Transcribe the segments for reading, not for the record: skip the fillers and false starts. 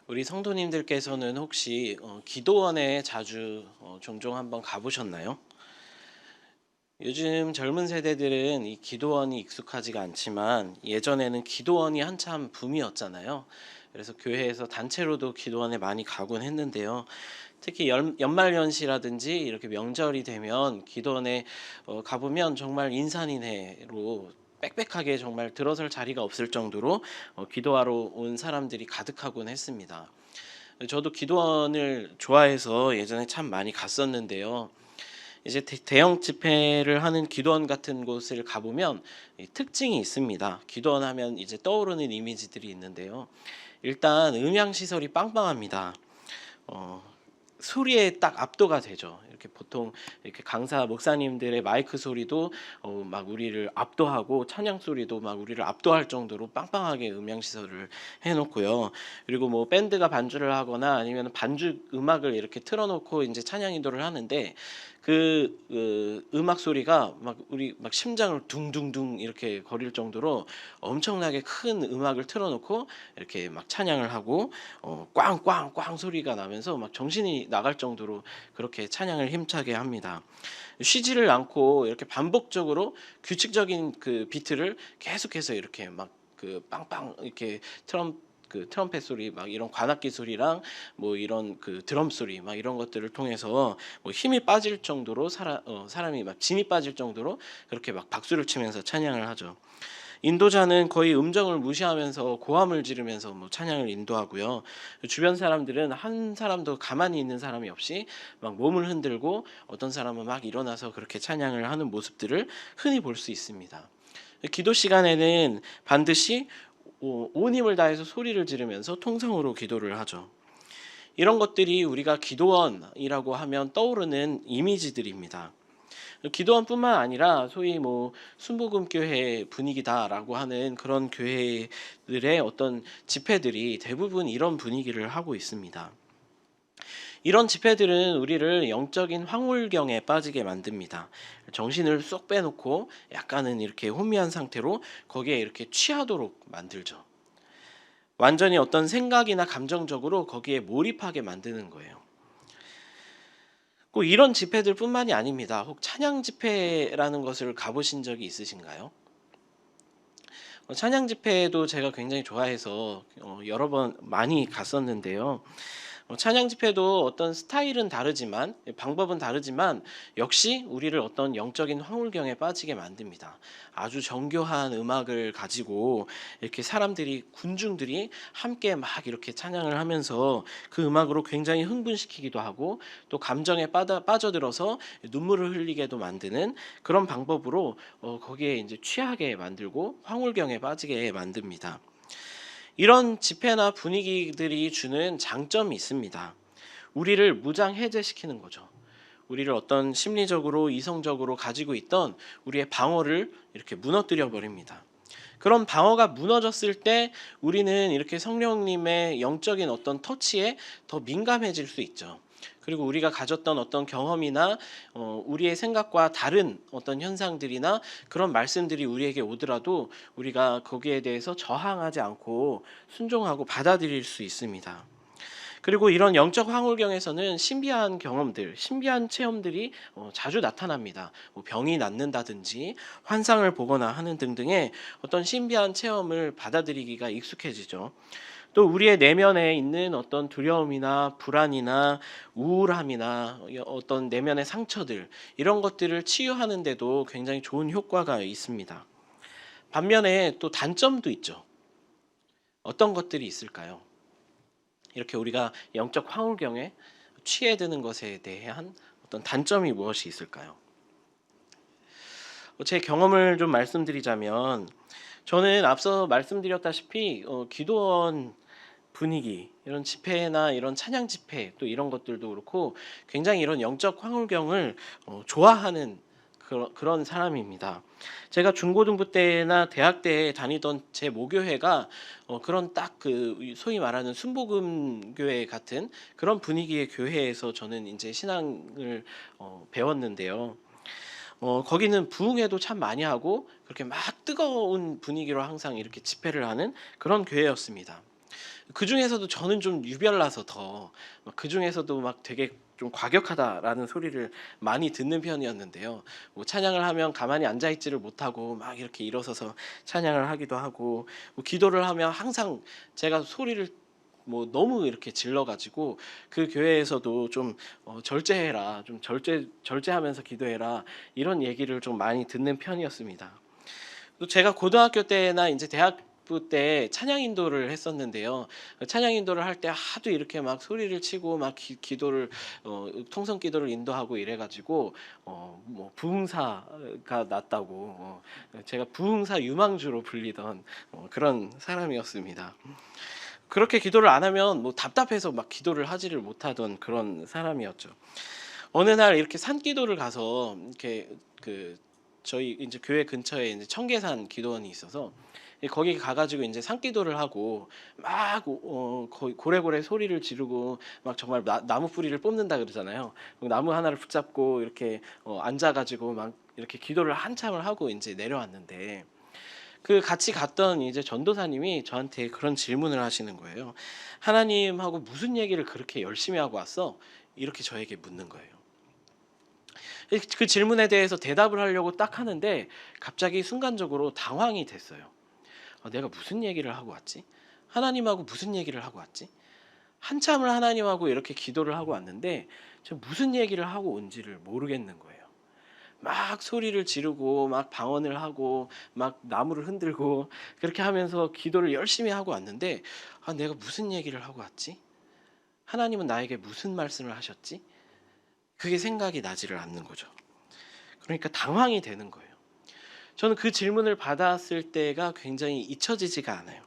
우리 성도님들께서는 혹시 기도원에 자주 종종 한번 가보셨나요? 요즘 젊은 세대들은 이 기도원이 익숙하지가 않지만 예전에는 기도원이 한참 붐이었잖아요. 그래서 교회에서 단체로도 기도원에 많이 가곤 했는데요. 특히 연말연시라든지 이렇게 명절이 되면 기도원에 가보면 정말 인산인해로 빽빽하게 정말 들어설 자리가 없을 정도로 기도하러 온 사람들이 가득하곤 했습니다. 저도 기도원을 좋아해서 예전에 참 많이 갔었는데요. 이제 대형 집회를 하는 기도원 같은 곳을 가보면 이 특징이 있습니다. 기도원 하면 이제 떠오르는 이미지들이 있는데요. 일단 음향 시설이 빵빵합니다. 어, 소리에 딱 압도가 되죠. 이렇게 보통 이렇게 강사 목사님들의 마이크 소리도 막 우리를 압도하고 찬양 소리도 막 우리를 압도할 정도로 빵빵하게 음향 시설을 해 놓고요. 그리고 뭐 밴드가 반주를 하거나 아니면 반주 음악을 이렇게 틀어 놓고 인제 찬양 인도를 하는데 그 음악 소리가 막 우리 막 심장을 둥둥둥 이렇게 거릴 정도로 엄청나게 큰 음악을 틀어 놓고 이렇게 막 찬양을 하고 꽝꽝꽝 소리가 나면서 막 정신이 나갈 정도로 그렇게 찬양을 힘차게 합니다. 쉬지를 않고 이렇게 반복적으로 규칙적인 그 비트를 계속해서 이렇게 막 그 빵빵 이렇게 트럼펫 소리 막 이런 관악기 소리랑 뭐 이런 그 드럼 소리 막 이런 것들을 통해서 뭐 힘이 빠질 정도로 사람이 막 진이 빠질 정도로 그렇게 막 박수를 치면서 찬양을 하죠. 인도자는 거의 음정을 무시하면서 고함을 지르면서 뭐 찬양을 인도하고요. 주변 사람들은 한 사람도 가만히 있는 사람이 없이 막 몸을 흔들고 어떤 사람은 막 일어나서 그렇게 찬양을 하는 모습들을 흔히 볼 수 있습니다. 기도 시간에는 반드시 온 힘을 다해서 소리를 지르면서 통성으로 기도를 하죠. 이런 것들이 우리가 기도원이라고 하면 떠오르는 이미지들입니다. 기도원뿐만 아니라 소위 뭐 순복음교회 분위기다라고 하는 그런 교회들의 어떤 집회들이 대부분 이런 분위기를 하고 있습니다. 이런 집회들은 우리를 영적인 황홀경에 빠지게 만듭니다. 정신을 쏙 빼놓고 약간은 이렇게 혼미한 상태로 거기에 이렇게 취하도록 만들죠. 완전히 어떤 생각이나 감정적으로 거기에 몰입하게 만드는 거예요. 꼭 이런 집회들뿐만이 아닙니다. 혹 찬양 집회라는 것을 가보신 적이 있으신가요? 찬양 집회도 제가 굉장히 좋아해서 여러 번 많이 갔었는데요. 찬양 집회도 어떤 스타일은 다르지만 방법은 다르지만 역시 우리를 어떤 영적인 황홀경에 빠지게 만듭니다. 아주 정교한 음악을 가지고 이렇게 사람들이 군중들이 함께 막 이렇게 찬양을 하면서 그 음악으로 굉장히 흥분시키기도 하고 또 감정에 빠져들어서 눈물을 흘리게도 만드는 그런 방법으로 거기에 이제 취하게 만들고 황홀경에 빠지게 만듭니다. 이런 집회나 분위기들이 주는 장점이 있습니다. 우리를 무장해제시키는 거죠. 우리를 어떤 심리적으로 이성적으로 가지고 있던 우리의 방어를 이렇게 무너뜨려 버립니다. 그런 방어가 무너졌을 때 우리는 이렇게 성령님의 영적인 어떤 터치에 더 민감해질 수 있죠. 그리고 우리가 가졌던 어떤 경험이나 우리의 생각과 다른 어떤 현상들이나 그런 말씀들이 우리에게 오더라도 우리가 거기에 대해서 저항하지 않고 순종하고 받아들일 수 있습니다. 그리고 이런 영적 황홀경에서는 신비한 경험들, 신비한 체험들이 자주 나타납니다. 뭐 병이 낫는다든지 환상을 보거나 하는 등등의 어떤 신비한 체험을 받아들이기가 익숙해지죠. 또 우리의 내면에 있는 어떤 두려움이나 불안이나 우울함이나 어떤 내면의 상처들 이런 것들을 치유하는 데도 굉장히 좋은 효과가 있습니다. 반면에 또 단점도 있죠. 어떤 것들이 있을까요? 이렇게 우리가 영적 황홀경에 취해드는 것에 대한 어떤 단점이 무엇이 있을까요? 제 경험을 좀 말씀드리자면 저는 앞서 말씀드렸다시피 기도원 분위기 이런 집회나 이런 찬양 집회 또 이런 것들도 그렇고 굉장히 이런 영적 황홀경을 좋아하는 그런 사람입니다. 제가 중고등부 때나 대학 때 다니던 제 모교회가 그런 딱 그 소위 말하는 순복음 교회 같은 그런 분위기의 교회에서 저는 인제 신앙을 배웠는데요. 거기는 부흥회도 참 많이 하고 그렇게 막 뜨거운 분위기로 항상 이렇게 집회를 하는 그런 교회였습니다. 그 중에서도 저는 좀 유별나서 더 그 중에서도 막 되게 좀 과격하다라는 소리를 많이 듣는 편이었는데요. 뭐 찬양을 하면 가만히 앉아 있지를 못하고 막 이렇게 일어서서 찬양을 하기도 하고, 뭐 기도를 하면 항상 제가 소리를 뭐 너무 이렇게 질러 가지고 그 교회에서도 좀 절제해라, 좀 절제하면서 기도해라, 이런 얘기를 좀 많이 듣는 편이었습니다. 또 제가 고등학교 때나 이제 대학부 때 찬양 인도를 했었는데요. 찬양 인도를 할 때 하도 이렇게 막 소리를 치고 막 기도를 통성 기도를 인도하고 이래 가지고 뭐 부흥사가 났다고, 제가 부흥사 유망주로 불리던 그런 사람이었습니다. 그렇게 기도를 안 하면 뭐 답답해서 막 기도를 하지를 못하던 그런 사람이었죠. 어느 날 이렇게 산기도를 가서 이렇게 그 저희 이제 교회 근처에 이제 청계산 기도원이 있어서 거기 가가지고 이제 산기도를 하고 막 고래고래 소리를 지르고 막 정말 나무 뿌리를 뽑는다 그러잖아요. 나무 하나를 붙잡고 이렇게 앉아가지고 막 이렇게 기도를 한참을 하고 이제 내려왔는데, 그 같이 갔던 이제 전도사님이 저한테 그런 질문을 하시는 거예요. 하나님하고 무슨 얘기를 그렇게 열심히 하고 왔어? 이렇게 저에게 묻는 거예요. 그 질문에 대해서 대답을 하려고 딱 하는데 갑자기 순간적으로 당황이 됐어요. 내가 무슨 얘기를 하고 왔지? 하나님하고 무슨 얘기를 하고 왔지? 한참을 하나님하고 이렇게 기도를 하고 왔는데 저 무슨 얘기를 하고 온지를 모르겠는 거예요. 막 소리를 지르고 막 방언을 하고 막 나무를 흔들고 그렇게 하면서 기도를 열심히 하고 왔는데, 내가 무슨 얘기를 하고 왔지? 하나님은 나에게 무슨 말씀을 하셨지? 그게 생각이 나지를 않는 거죠. 그러니까 당황이 되는 거예요. 저는 그 질문을 받았을 때가 굉장히 잊혀지지가 않아요.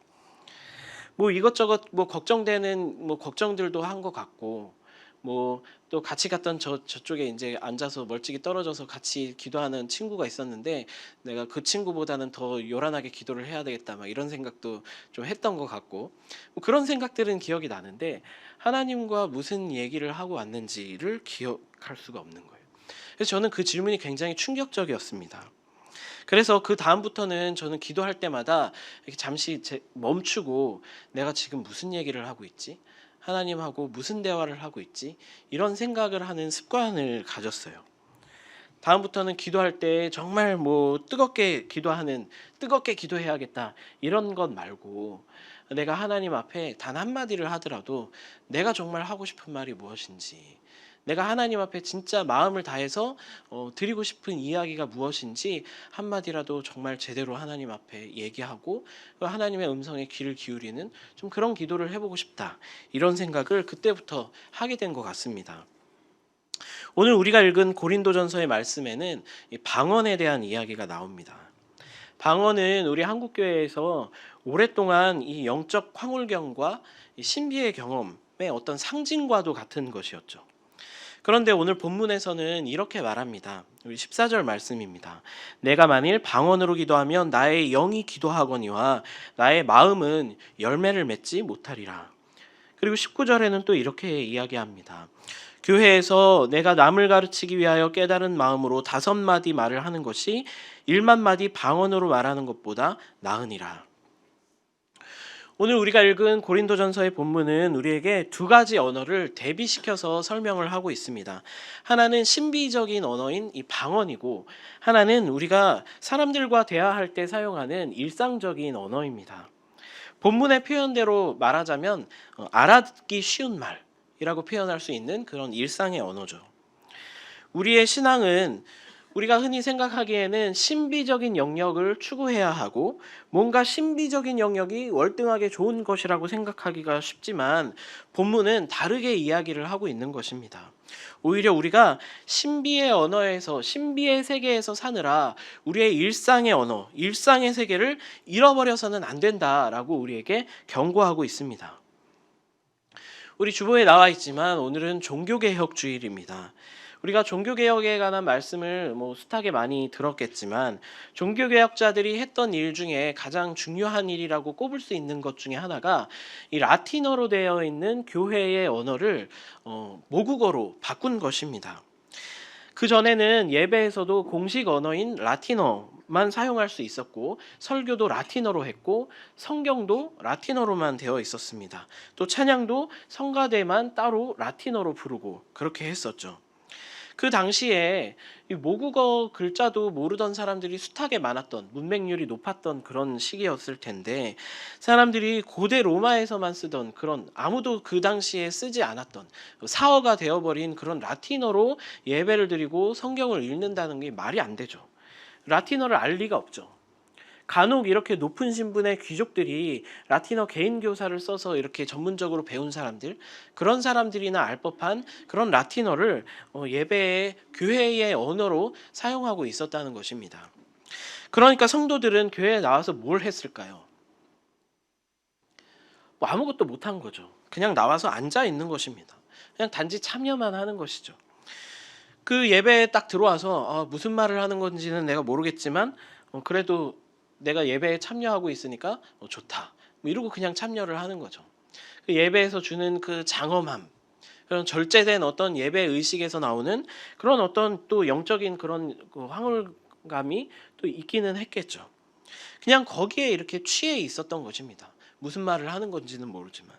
뭐 이것저것 뭐 걱정되는 뭐 걱정들도 한 것 같고, 뭐 또 같이 갔던 저쪽에 이제 앉아서 멀찍이 떨어져서 같이 기도하는 친구가 있었는데 내가 그 친구보다는 더 요란하게 기도를 해야 되겠다 막 이런 생각도 좀 했던 것 같고, 뭐 그런 생각들은 기억이 나는데 하나님과 무슨 얘기를 하고 왔는지를 기억할 수가 없는 거예요. 그래서 저는 그 질문이 굉장히 충격적이었습니다. 그래서 그 다음부터는 저는 기도할 때마다 이렇게 잠시 멈추고 내가 지금 무슨 얘기를 하고 있지? 하나님하고 무슨 대화를 하고 있지? 이런 생각을 하는 습관을 가졌어요. 다음부터는 기도할 때 정말 뭐 뜨겁게 기도해야겠다 이런 것 말고, 내가 하나님 앞에 단 한마디를 하더라도 내가 정말 하고 싶은 말이 무엇인지, 내가 하나님 앞에 진짜 마음을 다해서 드리고 싶은 이야기가 무엇인지 한마디라도 정말 제대로 하나님 앞에 얘기하고 하나님의 음성에 귀를 기울이는 좀 그런 기도를 해보고 싶다, 이런 생각을 그때부터 하게 된 것 같습니다. 오늘 우리가 읽은 고린도전서의 말씀에는 이 방언에 대한 이야기가 나옵니다. 방언은 우리 한국교회에서 오랫동안 이 영적 황홀경과 이 신비의 경험의 어떤 상징과도 같은 것이었죠. 그런데 오늘 본문에서는 이렇게 말합니다. 우리 14절 말씀입니다. 내가 만일 방언으로 기도하면 나의 영이 기도하거니와 나의 마음은 열매를 맺지 못하리라. 그리고 19절에는 또 이렇게 이야기합니다. 교회에서 내가 남을 가르치기 위하여 깨달은 마음으로 5마디 말을 하는 것이 1만마디 방언으로 말하는 것보다 나으니라. 오늘 우리가 읽은 고린도전서의 본문은 우리에게 두 가지 언어를 대비시켜서 설명을 하고 있습니다. 하나는 신비적인 언어인 이 방언이고, 하나는 우리가 사람들과 대화할 때 사용하는 일상적인 언어입니다. 본문의 표현대로 말하자면 알아듣기 쉬운 말이라고 표현할 수 있는 그런 일상의 언어죠. 우리의 신앙은 우리가 흔히 생각하기에는 신비적인 영역을 추구해야 하고 뭔가 신비적인 영역이 월등하게 좋은 것이라고 생각하기가 쉽지만 본문은 다르게 이야기를 하고 있는 것입니다. 오히려 우리가 신비의 언어에서, 신비의 세계에서 사느라 우리의 일상의 언어, 일상의 세계를 잃어버려서는 안 된다라고 우리에게 경고하고 있습니다. 우리 주보에 나와 있지만 오늘은 종교개혁 주일입니다. 우리가 종교개혁에 관한 말씀을 숱하게 많이 들었겠지만 종교개혁자들이 했던 일 중에 가장 중요한 일이라고 꼽을 수 있는 것 중에 하나가 이 라틴어로 되어 있는 교회의 언어를 모국어로 바꾼 것입니다. 그 전에는 예배에서도 공식 언어인 라틴어만 사용할 수 있었고 설교도 라틴어로 했고 성경도 라틴어로만 되어 있었습니다. 또 찬양도 성가대만 따로 라틴어로 부르고 그렇게 했었죠. 그 당시에 이 모국어 글자도 모르던 사람들이 숱하게 많았던, 문맹률이 높았던 그런 시기였을 텐데, 사람들이 고대 로마에서만 쓰던 그런, 아무도 그 당시에 쓰지 않았던 사어가 되어버린 그런 라틴어로 예배를 드리고 성경을 읽는다는 게 말이 안 되죠. 라틴어를 알 리가 없죠. 간혹 이렇게 높은 신분의 귀족들이 라틴어 개인 교사를 써서 이렇게 전문적으로 배운 사람들, 그런 사람들이나 알 법한 그런 라틴어를 예배의 교회의 언어로 사용하고 있었다는 것입니다. 그러니까 성도들은 교회에 나와서 뭘 했을까요? 뭐 아무것도 못한 거죠. 그냥 나와서 앉아 있는 것입니다. 그냥 단지 참여만 하는 것이죠. 그 예배에 딱 들어와서 무슨 말을 하는 건지는 내가 모르겠지만 그래도 내가 예배에 참여하고 있으니까 좋다. 뭐 이러고 그냥 참여를 하는 거죠. 그 예배에서 주는 그 장엄함, 그런 절제된 어떤 예배 의식에서 나오는 그런 어떤 또 영적인 그런 그 황홀감이 또 있기는 했겠죠. 그냥 거기에 이렇게 취해 있었던 것입니다. 무슨 말을 하는 건지는 모르지만.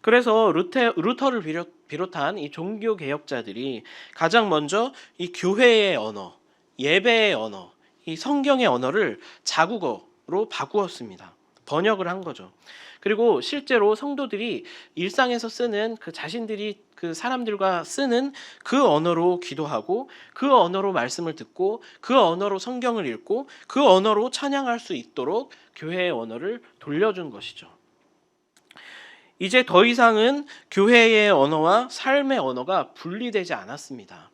그래서 루터를 비롯한 이 종교 개혁자들이 가장 먼저 이 교회의 언어, 예배의 언어, 이 성경의 언어를 자국어로 바꾸었습니다. 번역을 한 거죠. 그리고 실제로 성도들이 일상에서 쓰는 그 자신들이 그 사람들과 쓰는 그 언어로 기도하고 그 언어로 말씀을 듣고 그 언어로 성경을 읽고 그 언어로 찬양할 수 있도록 교회의 언어를 돌려준 것이죠. 이제 더 이상은 교회의 언어와 삶의 언어가 분리되지 않았습니다.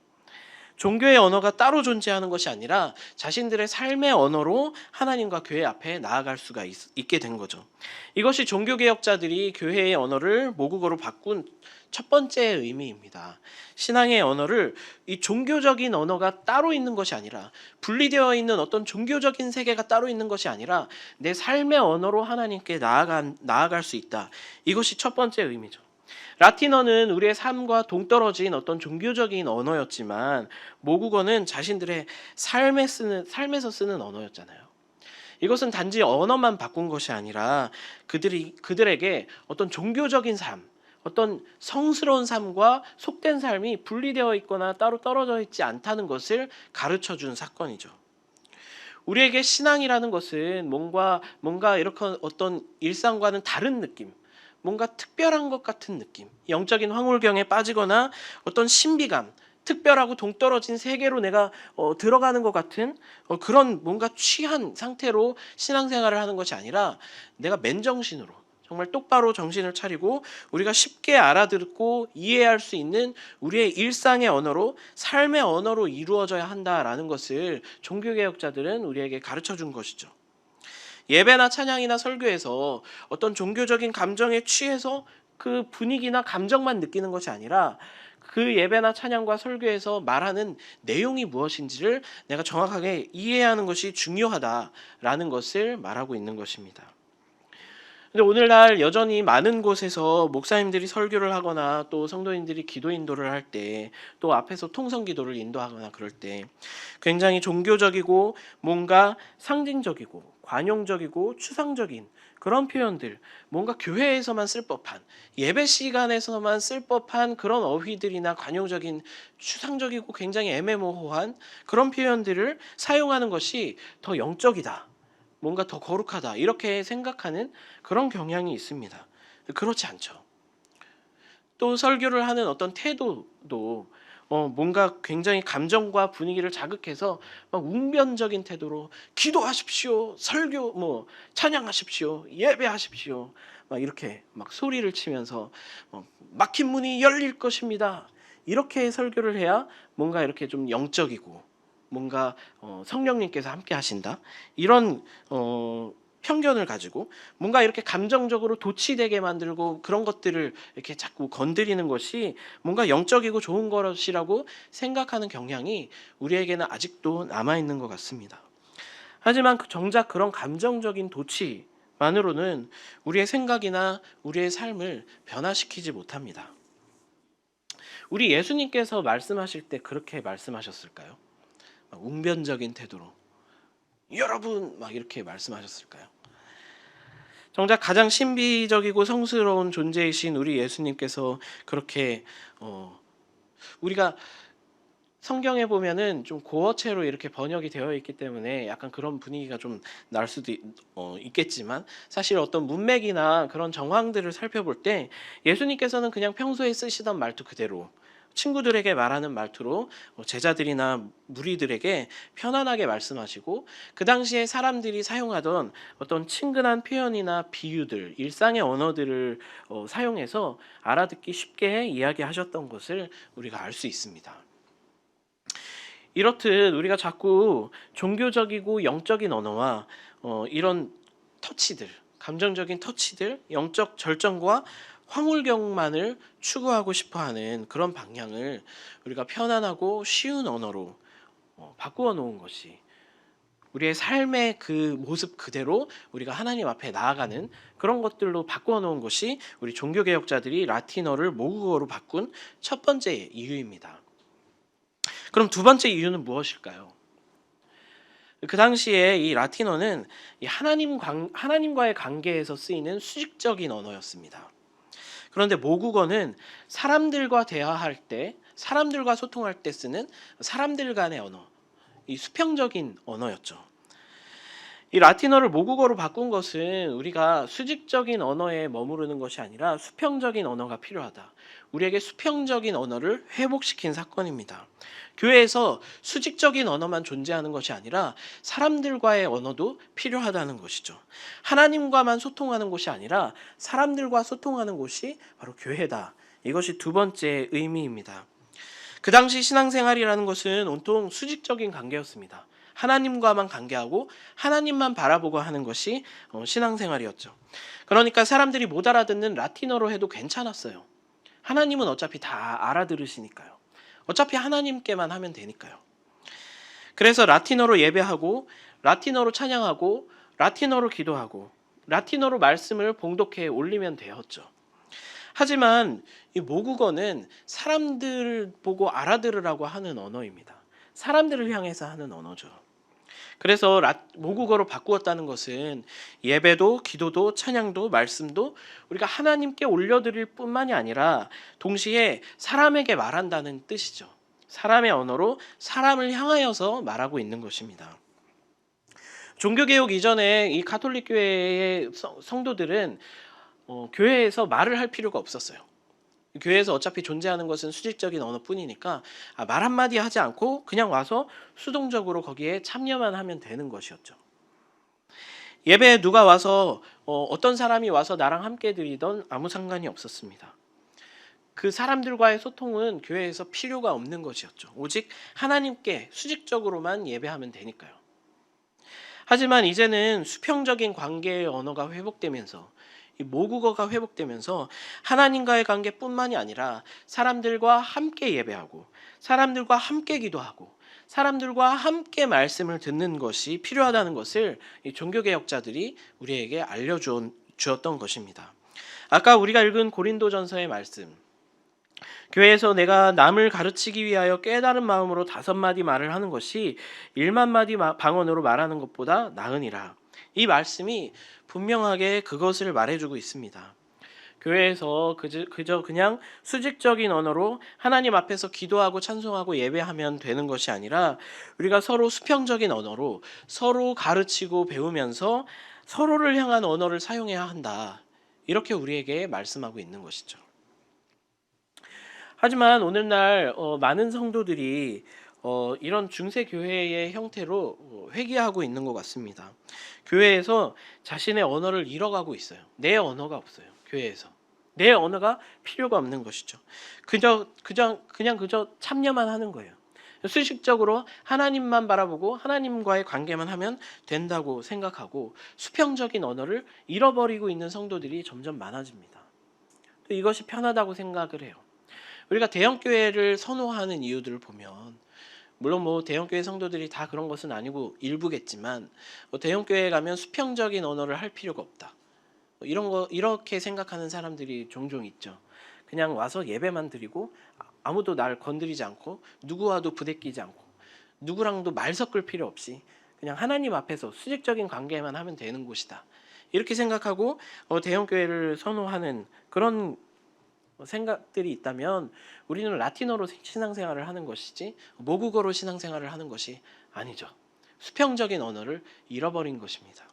종교의 언어가 따로 존재하는 것이 아니라 자신들의 삶의 언어로 하나님과 교회 앞에 나아갈 수가 있게 된 거죠. 이것이 종교개혁자들이 교회의 언어를 모국어로 바꾼 첫 번째 의미입니다. 신앙의 언어를 이 종교적인 언어가 따로 있는 것이 아니라, 분리되어 있는 어떤 종교적인 세계가 따로 있는 것이 아니라 내 삶의 언어로 하나님께 나아갈 수 있다. 이것이 첫 번째 의미죠. 라틴어는 우리의 삶과 동떨어진 어떤 종교적인 언어였지만 모국어는 자신들의 삶에서 쓰는 언어였잖아요. 이것은 단지 언어만 바꾼 것이 아니라 그들에게 어떤 종교적인 삶, 어떤 성스러운 삶과 속된 삶이 분리되어 있거나 따로 떨어져 있지 않다는 것을 가르쳐 준 사건이죠. 우리에게 신앙이라는 것은 뭔가 이렇게 어떤 일상과는 다른 느낌, 뭔가 특별한 것 같은 느낌, 영적인 황홀경에 빠지거나 어떤 신비감, 특별하고 동떨어진 세계로 내가 들어가는 것 같은 그런 뭔가 취한 상태로 신앙생활을 하는 것이 아니라 내가 맨정신으로 정말 똑바로 정신을 차리고 우리가 쉽게 알아듣고 이해할 수 있는 우리의 일상의 언어로, 삶의 언어로 이루어져야 한다라는 것을 종교개혁자들은 우리에게 가르쳐 준 것이죠. 예배나 찬양이나 설교에서 어떤 종교적인 감정에 취해서 그 분위기나 감정만 느끼는 것이 아니라 그 예배나 찬양과 설교에서 말하는 내용이 무엇인지를 내가 정확하게 이해하는 것이 중요하다라는 것을 말하고 있는 것입니다. 근데 오늘날 여전히 많은 곳에서 목사님들이 설교를 하거나 또 성도인들이 기도 인도를 할 때, 또 앞에서 통성 기도를 인도하거나 그럴 때 굉장히 종교적이고 뭔가 상징적이고 관용적이고 추상적인 그런 표현들, 뭔가 교회에서만 쓸 법한, 예배 시간에서만 쓸 법한 그런 어휘들이나 관용적인 추상적이고 굉장히 애매모호한 그런 표현들을 사용하는 것이 더 영적이다, 뭔가 더 거룩하다, 이렇게 생각하는 그런 경향이 있습니다. 그렇지 않죠. 또 설교를 하는 어떤 태도도 뭔가 굉장히 감정과 분위기를 자극해서 막 웅변적인 태도로 기도하십시오, 설교 찬양하십시오, 예배하십시오, 막 이렇게 막 소리를 치면서 막힌 문이 열릴 것입니다, 이렇게 설교를 해야 뭔가 이렇게 좀 영적이고 뭔가 성령님께서 함께 하신다, 이런 편견을 가지고 뭔가 이렇게 감정적으로 도취되게 만들고 그런 것들을 이렇게 자꾸 건드리는 것이 뭔가 영적이고 좋은 것이라고 생각하는 경향이 우리에게는 아직도 남아있는 것 같습니다. 하지만 정작 그런 감정적인 도취만으로는 우리의 생각이나 우리의 삶을 변화시키지 못합니다. 우리 예수님께서 말씀하실 때 그렇게 말씀하셨을까요? 막 웅변적인 태도로 여러분 막 이렇게 말씀하셨을까요? 정작 가장 신비적이고 성스러운 존재이신 우리 예수님께서 그렇게 우리가 성경에 보면은 좀 고어체로 이렇게 번역이 되어 있기 때문에 약간 그런 분위기가 좀 날 수도 있겠지만, 사실 어떤 문맥이나 그런 정황들을 살펴볼 때 예수님께서는 그냥 평소에 쓰시던 말투 그대로 친구들에게 말하는 말투로 제자들이나 무리들에게 편안하게 말씀하시고, 그 당시에 사람들이 사용하던 어떤 친근한 표현이나 비유들, 일상의 언어들을 사용해서 알아듣기 쉽게 이야기하셨던 것을 우리가 알 수 있습니다. 이렇듯 우리가 자꾸 종교적이고 영적인 언어와 이런 터치들, 감정적인 터치들, 영적 절정과 황홀경만을 추구하고 싶어하는 그런 방향을 우리가 편안하고 쉬운 언어로 바꾸어 놓은 것이, 우리의 삶의 그 모습 그대로 우리가 하나님 앞에 나아가는 그런 것들로 바꾸어 놓은 것이 우리 종교개혁자들이 라틴어를 모국어로 바꾼 첫 번째 이유입니다. 그럼 두 번째 이유는 무엇일까요? 그 당시에 이 라틴어는 이 하나님과의 관계에서 쓰이는 수직적인 언어였습니다. 그런데 모국어는 사람들과 대화할 때, 사람들과 소통할 때 쓰는 사람들 간의 언어, 이 수평적인 언어였죠. 이 라틴어를 모국어로 바꾼 것은 우리가 수직적인 언어에 머무르는 것이 아니라 수평적인 언어가 필요하다, 우리에게 수평적인 언어를 회복시킨 사건입니다. 교회에서 수직적인 언어만 존재하는 것이 아니라 사람들과의 언어도 필요하다는 것이죠. 하나님과만 소통하는 곳이 아니라 사람들과 소통하는 곳이 바로 교회다. 이것이 두 번째 의미입니다. 그 당시 신앙생활이라는 것은 온통 수직적인 관계였습니다. 하나님과만 관계하고 하나님만 바라보고 하는 것이 신앙생활이었죠. 그러니까 사람들이 못 알아듣는 라틴어로 해도 괜찮았어요. 하나님은 어차피 다 알아들으시니까요. 어차피 하나님께만 하면 되니까요. 그래서 라틴어로 예배하고, 라틴어로 찬양하고, 라틴어로 기도하고, 라틴어로 말씀을 봉독해 올리면 되었죠. 하지만 이 모국어는 사람들 보고 알아들으라고 하는 언어입니다. 사람들을 향해서 하는 언어죠. 그래서 모국어로 바꾸었다는 것은 예배도, 기도도, 찬양도, 말씀도 우리가 하나님께 올려드릴 뿐만이 아니라 동시에 사람에게 말한다는 뜻이죠. 사람의 언어로 사람을 향하여서 말하고 있는 것입니다. 종교개혁 이전에 이 가톨릭 교회의 성도들은 교회에서 말을 할 필요가 없었어요. 교회에서 어차피 존재하는 것은 수직적인 언어뿐이니까 말 한마디 하지 않고 그냥 와서 수동적으로 거기에 참여만 하면 되는 것이었죠. 예배에 누가 와서 어떤 사람이 와서 나랑 함께 드리던 아무 상관이 없었습니다. 그 사람들과의 소통은 교회에서 필요가 없는 것이었죠. 오직 하나님께 수직적으로만 예배하면 되니까요. 하지만 이제는 수평적인 관계의 언어가 회복되면서, 이 모국어가 회복되면서 하나님과의 관계뿐만이 아니라 사람들과 함께 예배하고, 사람들과 함께 기도하고, 사람들과 함께 말씀을 듣는 것이 필요하다는 것을 이 종교개혁자들이 우리에게 알려주었던 것입니다. 아까 우리가 읽은 고린도전서의 말씀, 교회에서 내가 남을 가르치기 위하여 깨달은 마음으로 5마디 말을 하는 것이 1만 마디 방언으로 말하는 것보다 나으니라. 이 말씀이 분명하게 그것을 말해주고 있습니다. 교회에서 그저 그냥 수직적인 언어로 하나님 앞에서 기도하고 찬송하고 예배하면 되는 것이 아니라 우리가 서로 수평적인 언어로 서로 가르치고 배우면서 서로를 향한 언어를 사용해야 한다. 이렇게 우리에게 말씀하고 있는 것이죠. 하지만 오늘날 많은 성도들이 이런 중세 교회의 형태로 회귀하고 있는 것 같습니다. 교회에서 자신의 언어를 잃어가고 있어요. 내 언어가 없어요. 교회에서 내 언어가 필요가 없는 것이죠. 그저 참여만 하는 거예요. 수식적으로 하나님만 바라보고 하나님과의 관계만 하면 된다고 생각하고 수평적인 언어를 잃어버리고 있는 성도들이 점점 많아집니다. 이것이 편하다고 생각을 해요. 우리가 대형교회를 선호하는 이유들을 보면, 물론 대형교회 성도들이 다 그런 것은 아니고 일부겠지만, 대형교회에 가면 수평적인 언어를 할 필요가 없다, 이렇게 생각하는 사람들이 종종 있죠. 그냥 와서 예배만 드리고 아무도 날 건드리지 않고 누구와도 부대끼지 않고 누구랑도 말 섞을 필요 없이 그냥 하나님 앞에서 수직적인 관계만 하면 되는 곳이다. 이렇게 생각하고 대형교회를 선호하는 그런 생각들이 있다면 우리는 라틴어로 신앙생활을 하는 것이지 모국어로 신앙생활을 하는 것이 아니죠. 수평적인 언어를 잃어버린 것입니다.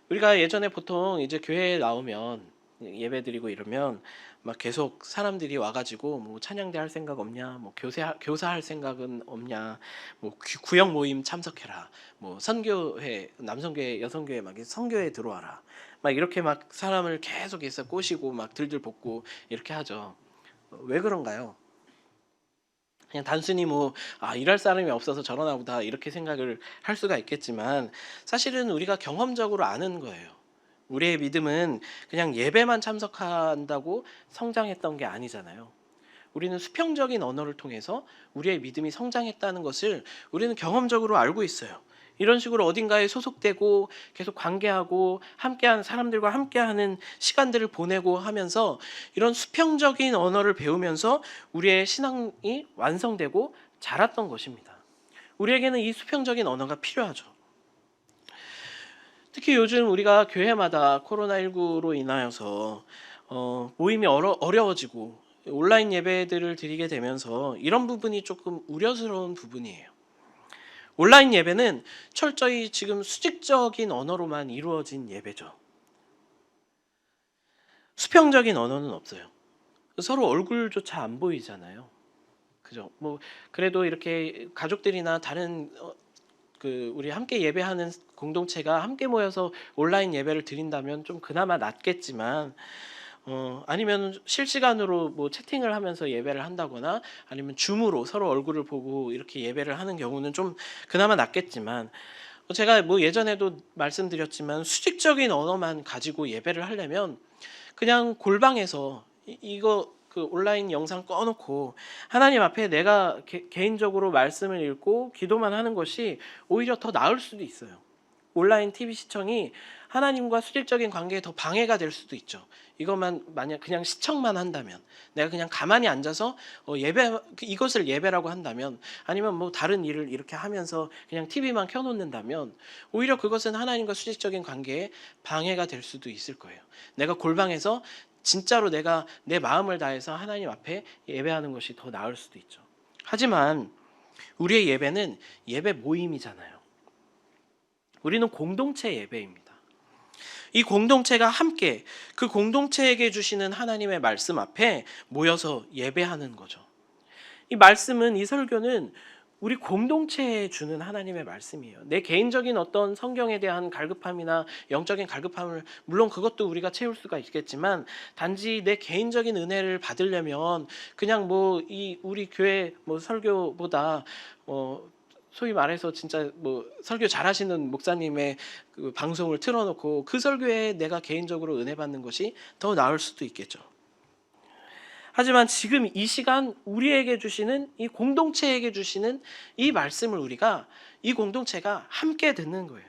우리가 예전에 보통 이제 교회에 나오면 예배드리고 이러면 막 계속 사람들이 와가지고 뭐 찬양대 할 생각 없냐, 뭐 교사할 생각은 없냐, 뭐 구역 모임 참석해라, 뭐 선교회, 남성교회, 여성교회 막 선교회 들어와라, 막 이렇게 막 사람을 계속해서 꼬시고 막 들들 볶고 이렇게 하죠. 왜 그런가요? 그냥 단순히 뭐 일할 사람이 없어서 저러나 보다 이렇게 생각을 할 수가 있겠지만 사실은 우리가 경험적으로 아는 거예요. 우리의 믿음은 그냥 예배만 참석한다고 성장했던 게 아니잖아요. 우리는 수평적인 언어를 통해서 우리의 믿음이 성장했다는 것을 우리는 경험적으로 알고 있어요. 이런 식으로 어딘가에 소속되고 계속 관계하고 함께하는 사람들과 함께하는 시간들을 보내고 하면서 이런 수평적인 언어를 배우면서 우리의 신앙이 완성되고 자랐던 것입니다. 우리에게는 이 수평적인 언어가 필요하죠. 특히 요즘 우리가 교회마다 코로나19로 인하여서 모임이 어려워지고 온라인 예배들을 드리게 되면서 이런 부분이 조금 우려스러운 부분이에요. 온라인 예배는 철저히 지금 수직적인 언어로만 이루어진 예배죠. 수평적인 언어는 없어요. 서로 얼굴조차 안 보이잖아요. 그죠? 뭐 그래도 이렇게 가족들이나 다른 우리 함께 예배하는 공동체가 함께 모여서 온라인 예배를 드린다면 좀 그나마 낫겠지만 아니면 실시간으로 뭐 채팅을 하면서 예배를 한다거나 아니면 줌으로 서로 얼굴을 보고 이렇게 예배를 하는 경우는 좀 그나마 낫겠지만 제가 뭐 예전에도 말씀드렸지만 수직적인 언어만 가지고 예배를 하려면 그냥 골방에서 이거 그 온라인 영상 꺼놓고 하나님 앞에 내가 개인적으로 말씀을 읽고 기도만 하는 것이 오히려 더 나을 수도 있어요. 온라인 TV 시청이 하나님과 수직적인 관계에 더 방해가 될 수도 있죠. 이것만 만약 그냥 시청만 한다면, 내가 그냥 가만히 앉아서 이것을 예배라고 한다면, 아니면 뭐 다른 일을 이렇게 하면서 그냥 TV만 켜놓는다면 오히려 그것은 하나님과 수직적인 관계에 방해가 될 수도 있을 거예요. 내가 골방에서 진짜로 내가 내 마음을 다해서 하나님 앞에 예배하는 것이 더 나을 수도 있죠. 하지만 우리의 예배는 예배 모임이잖아요. 우리는 공동체 예배입니다. 이 공동체가 함께 그 공동체에게 주시는 하나님의 말씀 앞에 모여서 예배하는 거죠. 이 말씀은, 이 설교는 우리 공동체에 주는 하나님의 말씀이에요. 내 개인적인 어떤 성경에 대한 갈급함이나 영적인 갈급함을 물론 그것도 우리가 채울 수가 있겠지만 단지 내 개인적인 은혜를 받으려면 그냥 뭐 우리 교회 뭐 설교보다 소위 말해서 진짜 뭐 설교 잘하시는 목사님의 그 방송을 틀어놓고 그 설교에 내가 개인적으로 은혜 받는 것이 더 나을 수도 있겠죠. 하지만 지금 이 시간 우리에게 주시는, 이 공동체에게 주시는 이 말씀을 우리가, 이 공동체가 함께 듣는 거예요.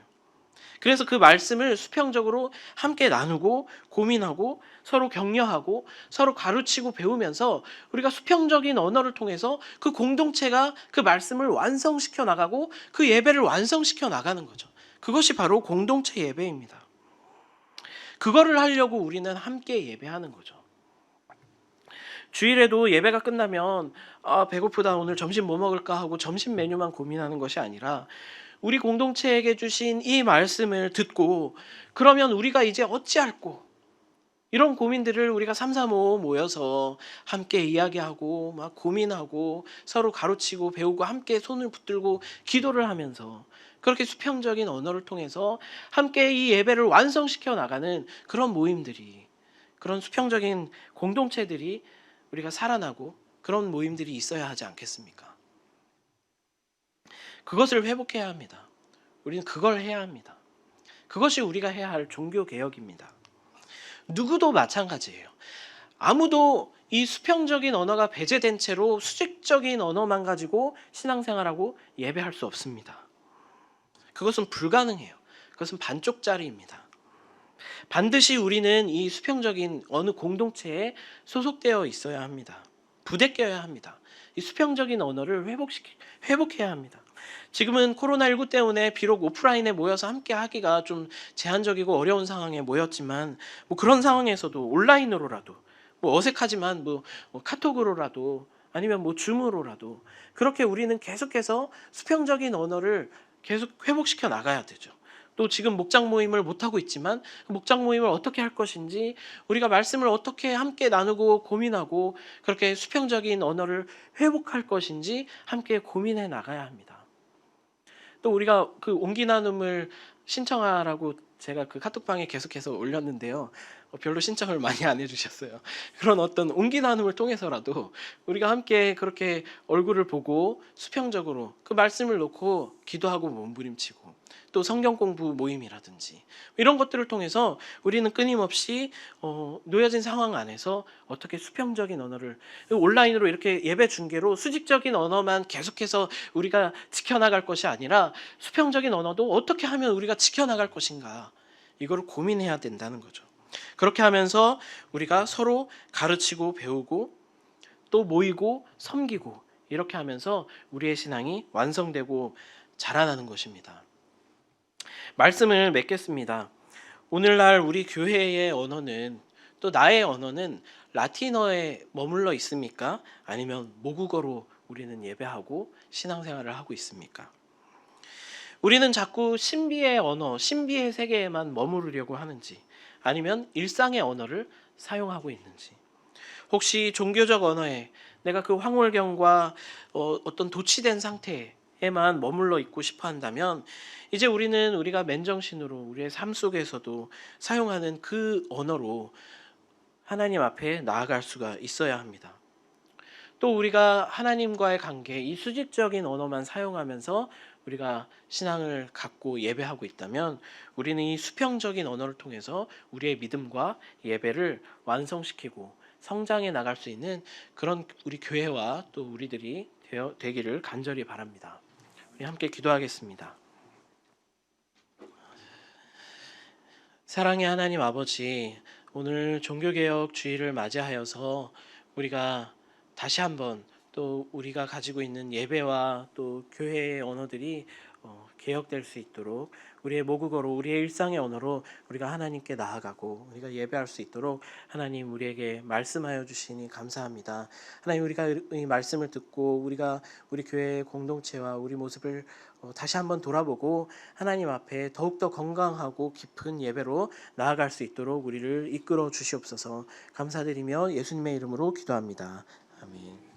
그래서 그 말씀을 수평적으로 함께 나누고 고민하고 서로 격려하고 서로 가르치고 배우면서 우리가 수평적인 언어를 통해서 그 공동체가 그 말씀을 완성시켜 나가고 그 예배를 완성시켜 나가는 거죠. 그것이 바로 공동체 예배입니다. 그거를 하려고 우리는 함께 예배하는 거죠. 주일에도 예배가 끝나면 배고프다, 오늘 점심 뭐 먹을까 하고 점심 메뉴만 고민하는 것이 아니라 우리 공동체에게 주신 이 말씀을 듣고 그러면 우리가 이제 어찌할꼬, 이런 고민들을 우리가 3, 4, 5 모여서 함께 이야기하고 막 고민하고 서로 가르치고 배우고 함께 손을 붙들고 기도를 하면서 그렇게 수평적인 언어를 통해서 함께 이 예배를 완성시켜 나가는 그런 모임들이, 그런 수평적인 공동체들이 우리가 살아나고 그런 모임들이 있어야 하지 않겠습니까? 그것을 회복해야 합니다. 우리는 그걸 해야 합니다. 그것이 우리가 해야 할 종교 개혁입니다. 누구도 마찬가지예요. 아무도 이 수평적인 언어가 배제된 채로 수직적인 언어만 가지고 신앙생활하고 예배할 수 없습니다. 그것은 불가능해요. 그것은 반쪽짜리입니다. 반드시 우리는 이 수평적인 어느 공동체에 소속되어 있어야 합니다. 부대껴야 합니다. 이 수평적인 언어를 회복해야 합니다. 지금은 코로나19 때문에 비록 오프라인에 모여서 함께 하기가 좀 제한적이고 어려운 상황에 모였지만 뭐 그런 상황에서도 온라인으로라도 뭐 어색하지만 뭐 카톡으로라도 아니면 뭐 줌으로라도 그렇게 우리는 계속해서 수평적인 언어를 계속 회복시켜 나가야 되죠. 또 지금 목장 모임을 못 하고 있지만 그 목장 모임을 어떻게 할 것인지 우리가 말씀을 어떻게 함께 나누고 고민하고 그렇게 수평적인 언어를 회복할 것인지 함께 고민해 나가야 합니다. 또 우리가 그 온기 나눔을 신청하라고 제가 그 카톡방에 계속해서 올렸는데요. 별로 신청을 많이 안 해주셨어요. 그런 어떤 온기 나눔을 통해서라도 우리가 함께 그렇게 얼굴을 보고 수평적으로 그 말씀을 놓고 기도하고 몸부림치고 또 성경 공부 모임이라든지 이런 것들을 통해서 우리는 끊임없이 놓여진 상황 안에서 어떻게 수평적인 언어를 온라인으로 이렇게 예배 중계로 수직적인 언어만 계속해서 우리가 지켜나갈 것이 아니라 수평적인 언어도 어떻게 하면 우리가 지켜나갈 것인가 이거를 고민해야 된다는 거죠. 그렇게 하면서 우리가 서로 가르치고 배우고 또 모이고 섬기고 이렇게 하면서 우리의 신앙이 완성되고 자라나는 것입니다. 말씀을 맺겠습니다. 오늘날 우리 교회의 언어는 또 나의 언어는 라틴어에 머물러 있습니까? 아니면 모국어로 우리는 예배하고 신앙생활을 하고 있습니까? 우리는 자꾸 신비의 언어, 신비의 세계에만 머무르려고 하는지 아니면 일상의 언어를 사용하고 있는지 혹시 종교적 언어에 내가 그 황홀경과 어떤 도취된 상태에만 머물러 있고 싶어 한다면 이제 우리가 맨정신으로 우리의 삶 속에서도 사용하는 그 언어로 하나님 앞에 나아갈 수가 있어야 합니다. 또 우리가 하나님과의 관계, 이 수직적인 언어만 사용하면서 우리가 신앙을 갖고 예배하고 있다면 우리는 이 수평적인 언어를 통해서 우리의 믿음과 예배를 완성시키고 성장해 나갈 수 있는 그런 우리 교회와 또 우리들이 되기를 간절히 바랍니다. 우리 함께 기도하겠습니다. 사랑의 하나님 아버지, 오늘 종교개혁 주일을 맞이하여서 우리가 다시 한번 또 우리가 가지고 있는 예배와 또 교회의 언어들이 개혁될 수 있도록 우리의 모국어로 우리의 일상의 언어로 우리가 하나님께 나아가고 우리가 예배할 수 있도록 하나님 우리에게 말씀하여 주시니 감사합니다. 하나님 우리가 이 말씀을 듣고 우리가 우리 교회의 공동체와 우리 모습을 다시 한번 돌아보고 하나님 앞에 더욱더 건강하고 깊은 예배로 나아갈 수 있도록 우리를 이끌어 주시옵소서. 감사드리며 예수님의 이름으로 기도합니다. 아멘.